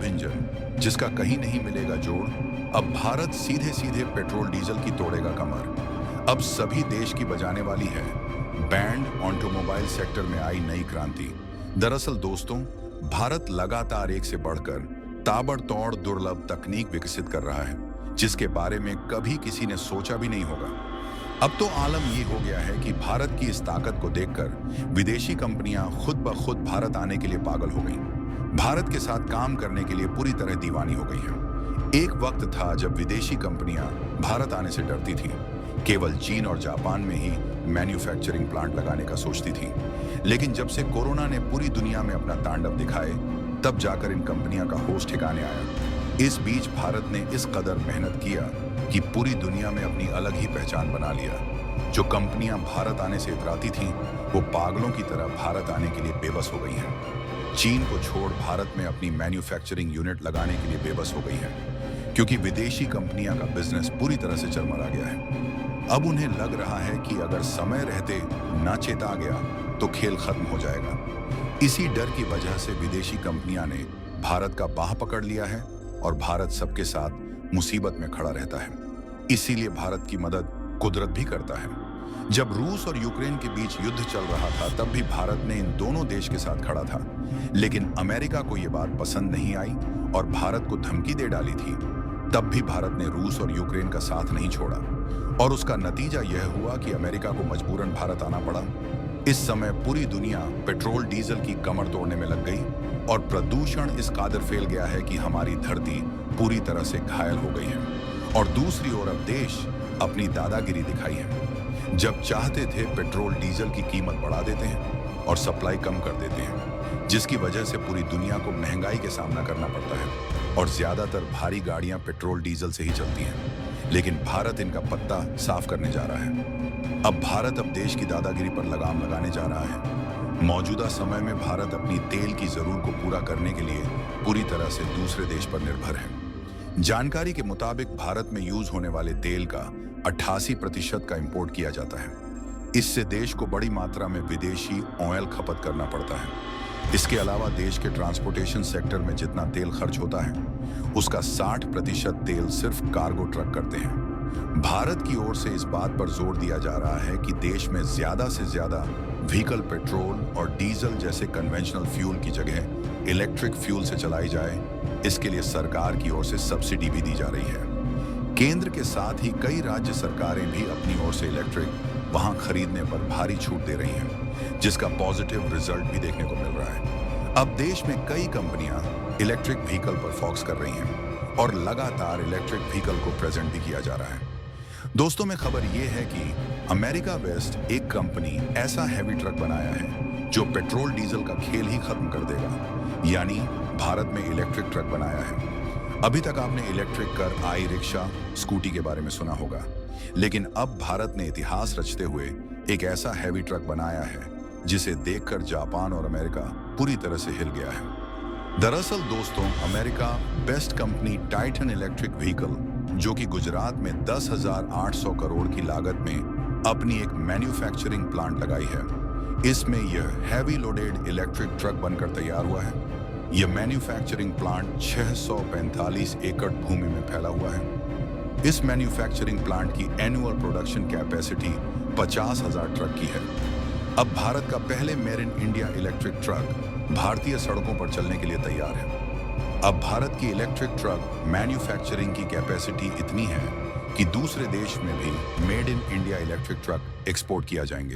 Engine जिसका कहीं नहीं मिलेगा जोड़। अब भारत सीधे सीधे पेट्रोल डीजल की तोड़ेगा कमर। अब सभी देश की बजाने वाली है बैंड ऑटोमोबाइल सेक्टर में आई नई क्रांति। दरअसल दोस्तों, भारत लगातार एक से बढ़कर ताबड़तोड़ दुर्लभ तकनीक विकसित कर रहा है जिसके बारे में कभी किसी ने सोचा भी नहीं होगा। अब तो आलम ये हो गया है कि भारत की इस ताकत को देखकर विदेशी कंपनियां खुद ब खुद भारत आने के लिए पागल हो गईं। भारत के साथ काम करने के लिए पूरी तरह दीवानी हो गई हैं। एक वक्त था जब विदेशी कंपनियां भारत आने से डरती थीं, केवल चीन और जापान में ही मैन्युफैक्चरिंग प्लांट लगाने का सोचती थीं। लेकिन जब से कोरोना ने पूरी दुनिया में अपना तांडव दिखाए, तब जाकर इन कंपनियां का होश ठिकाने आया। इस बीच भारत ने इस कदर मेहनत किया कि पूरी दुनिया में अपनी अलग ही पहचान बना लिया। जो कंपनियां भारत आने से इतराती थीं, वो पागलों की तरह भारत आने के लिए बेबस हो गई हैं। चीन को छोड़ भारत में अपनी मैन्युफैक्चरिंग यूनिट लगाने के लिए बेबस हो गई हैं, क्योंकि विदेशी कंपनियां का बिजनेस पूरी तरह से चरमरा गया है। अब उन्हें लग रहा है कि अगर समय रहते ना चेता गया तो खेल खत्म हो जाएगा। इसी डर की वजह से विदेशी कंपनियां ने भारत का बाह पकड़ लिया है और भारत सबके साथ मुसीबत में खड़ा रहता है। इसीलिए भारत की मदद कुदरत भी करता है। जब रूस और यूक्रेन के बीच युद्ध चल रहा था, तब भी भारत ने इन दोनों देश के साथ खड़ा था। लेकिन अमेरिका को यह बात पसंद नहीं आई और भारत को धमकी दे डाली थी। तब भी भारत ने रूस और यूक्रेन का साथ नहीं छोड़ा और उसका नतीजा यह हुआ कि अमेरिका को मजबूरन भारत आना पड़ा। इस समय पूरी दुनिया पेट्रोल डीजल की कमर तोड़ने में लग गई और प्रदूषण इस कादर फैल गया है कि हमारी धरती पूरी तरह से घायल हो गई है। और दूसरी ओर अब देश अपनी दादागिरी दिखाई है। जब चाहते थे पेट्रोल डीजल की कीमत बढ़ा देते हैं और सप्लाई कम कर देते हैं, जिसकी वजह से पूरी दुनिया को महंगाई के सामना करना पड़ता है और ज्यादातर भारी गाड़ियां पेट्रोल डीजल से ही चलती हैं। लेकिन भारत इनका पत्ता साफ करने जा रहा है। अब भारत अब देश की दादागिरी पर लगाम लगाने जा रहा है। मौजूदा समय में भारत अपनी तेल की जरूरत को पूरा करने के लिए पूरी तरह से दूसरे देश पर निर्भर है। जानकारी के मुताबिक भारत में यूज होने वाले तेल का 88% का इंपोर्ट किया जाता है। इससे देश को बड़ी मात्रा में विदेशी ऑयल खपत करना पड़ता है। इसके अलावा देश के ट्रांसपोर्टेशन सेक्टर में जितना तेल खर्च होता है, उसका 60% तेल सिर्फ कार्गो ट्रक करते हैं। भारत की ओर से इस बात पर जोर दिया जा रहा है कि देश में ज्यादा से ज्यादा व्हीकल पेट्रोल और डीजल जैसे कन्वेंशनल फ्यूल की जगह इलेक्ट्रिक फ्यूल से चलाई जाए। इसके लिए सरकार की ओर से सब्सिडी भी दी जा रही है। केंद्र के साथ ही कई राज्य सरकारें भी अपनी ओर से इलेक्ट्रिक वहां खरीदने पर भारी छूट दे रही हैं, जिसका पॉजिटिव रिजल्ट भी देखने को मिल रहा है। अब देश में कई कंपनियां इलेक्ट्रिक व्हीकल पर फोकस कर रही हैं और लगातार इलेक्ट्रिक व्हीकल को प्रेजेंट भी किया जा रहा है। दोस्तों में खबर यह है कि अमेरिका वेस्ट एक कंपनी ऐसा हैवी ट्रक बनाया है जो पेट्रोल डीजल का खेल ही खत्म कर देगा, यानी भारत में इलेक्ट्रिक ट्रक बनाया है। अभी तक आपने इलेक्ट्रिक कार, आई रिक्शा, स्कूटी के बारे में सुना होगा, लेकिन अब भारत ने इतिहास रचते हुए एक ऐसा हैवी ट्रक बनाया है जिसे देखकर जापान और अमेरिका पूरी तरह से हिल गया है। दरअसल दोस्तों, America best company Titan electric vehicle, जो कि गुजरात में 10,800 करोड़ की लागत में अपनी एक मैन्युफैक्चरिंग प्लांट लगाई है, इसमें यह हैवी लोडेड इलेक्ट्रिक ट्रक बनकर तैयार हुआ है। यह मैन्युफैक्चरिंग प्लांट 645 एकड़ भूमि में फैला हुआ है। इस मैन्युफैक्चरिंग प्लांट की एनुअल प्रोडक्शन कैपेसिटी 50,000 ट्रक की है। अब भारत का पहले made in India electric truck भारतीय सड़कों पर चलने के लिए तैयार है। अब भारत की इलेक्ट्रिक ट्रक मैन्युफैक्चरिंग की कैपेसिटी इतनी है कि दूसरे देश में भी made in India electric truck export किया जाएंगे।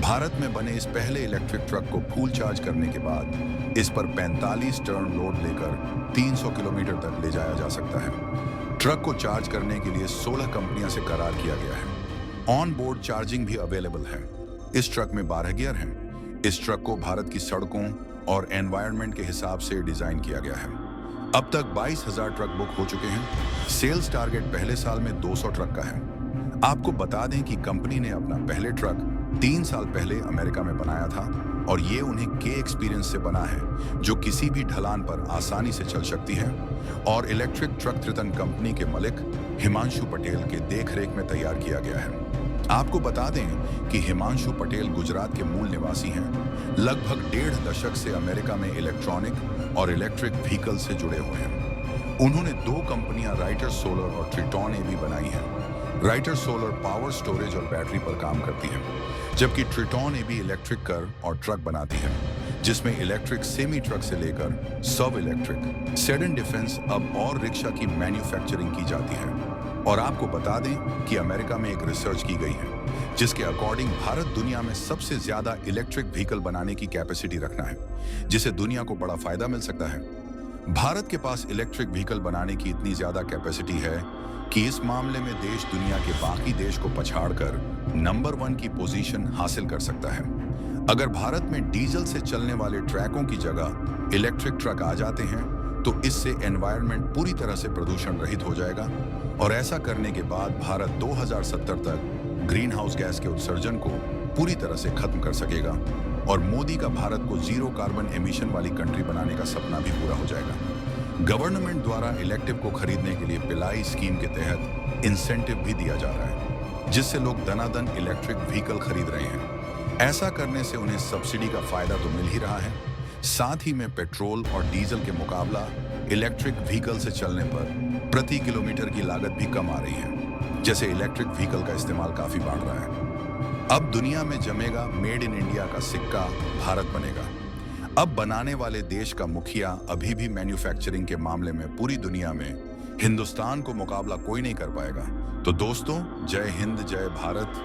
भारत में बने इस पहले इलेक्ट्रिक ट्रक को फुल चार्ज करने के बाद इस पर 45 टन लोड लेकर 300 किलोमीटर तक ले जाया जा सकता है। ट्रक को चार्ज करने के लिए 16 कंपनियों से करार किया गया है। ऑन बोर्ड चार्जिंग भी अवेलेबल है। इस ट्रक में 12 गियर हैं। इस ट्रक को भारत की सड़कों और एनवायरनमेंट के हिसाब से डिजाइन किया गया है। अब तक 22,000 ट्रक बुक हो चुके हैं। सेल्स टारगेट पहले साल में 200 ट्रक का है। आपको बता दें कि कंपनी ने अपना पहले ट्रक 3 साल पहले अमेरिका में बनाया था और ये उन्हें के एक्सपीरियंस से बना है, जो किसी भी ढलान पर आसानी से चल सकती है और इलेक्ट्रिक ट्रक त्रितन कंपनी के मालिक हिमांशु पटेल के देखरेख में तैयार किया गया है। आपको बता दें कि हिमांशु पटेल गुजरात के मूल निवासी हैं। लगभग 1.5 दशक से अमेरिका में इलेक्ट्रॉनिक और इलेक्ट्रिक व्हीकल से जुड़े हुए हैं। उन्होंने 2 कंपनियां राइटर सोलर और ट्रिटॉन एबी बनाई हैं। राइटर सोलर पावर स्टोरेज और बैटरी पर काम करती है, जबकि ट्रिटॉन एबी इलेक्ट्रिक कार और ट्रक बनाती है, जिसमें इलेक्ट्रिक सेमी ट्रक से लेकर सब इलेक्ट्रिक सेडन डिफेंस अब और रिक्शा की मैन्युफैक्चरिंग की जाती है। और आपको बता दें कि अमेरिका में एक रिसर्च की गई है जिसके अकॉर्डिंग भारत दुनिया में सबसे ज्यादा इलेक्ट्रिक व्हीकल बनाने की कैपेसिटी रखना है, जिसे दुनिया को बड़ा फायदा मिल सकता है। भारत के पास इलेक्ट्रिक व्हीकल बनाने की इतनी ज्यादा कैपेसिटी है कि इस मामले में देश दुनिया के बाकी देश को पछाड़कर नंबर 1 की पोजीशन हासिल कर सकता है। अगर भारत में डीजल से चलने वाले ट्रकों की जगह इलेक्ट्रिक ट्रक आ जाते हैं तो इससे एनवायरनमेंट पूरी तरह से प्रदूषण रहित हो जाएगा, और ऐसा करने के बाद भारत 2070 तक ग्रीन हाउस गैस के उत्सर्जन को पूरी तरह से खत्म कर सकेगा और मोदी का भारत को जीरो कार्बन एमिशन वाली कंट्री बनाने का सपना भी पूरा हो जाएगा। गवर्नमेंट द्वारा इलेक्टिव को खरीदने के लिए पिलाई स्कीम के तहत इंसेंटिव भी दिया जा रहा है, जिससे लोग दनादन इलेक्ट्रिक व्हीकल खरीद रहे हैं। ऐसा करने से उन्हें सब्सिडी का फायदा तो मिल ही रहा है, साथ ही में पेट्रोल और डीजल के मुकाबला इलेक्ट्रिक व्हीकल से चलने पर प्रति किलोमीटर की लागत भी कम आ रही है, जैसे इलेक्ट्रिक व्हीकल का इस्तेमाल काफी बढ़ रहा है। अब दुनिया में जमेगा मेड इन इंडिया का सिक्का, भारत बनेगा। अब बनाने वाले देश का मुखिया अभी भी मैन्युफैक्चरिंग के मामले में पूरी दुनिया में हिंदुस्तान को मुकाबला कोई नहीं कर पाएगा। तो दोस्तों, जय हिंद, जय भारत।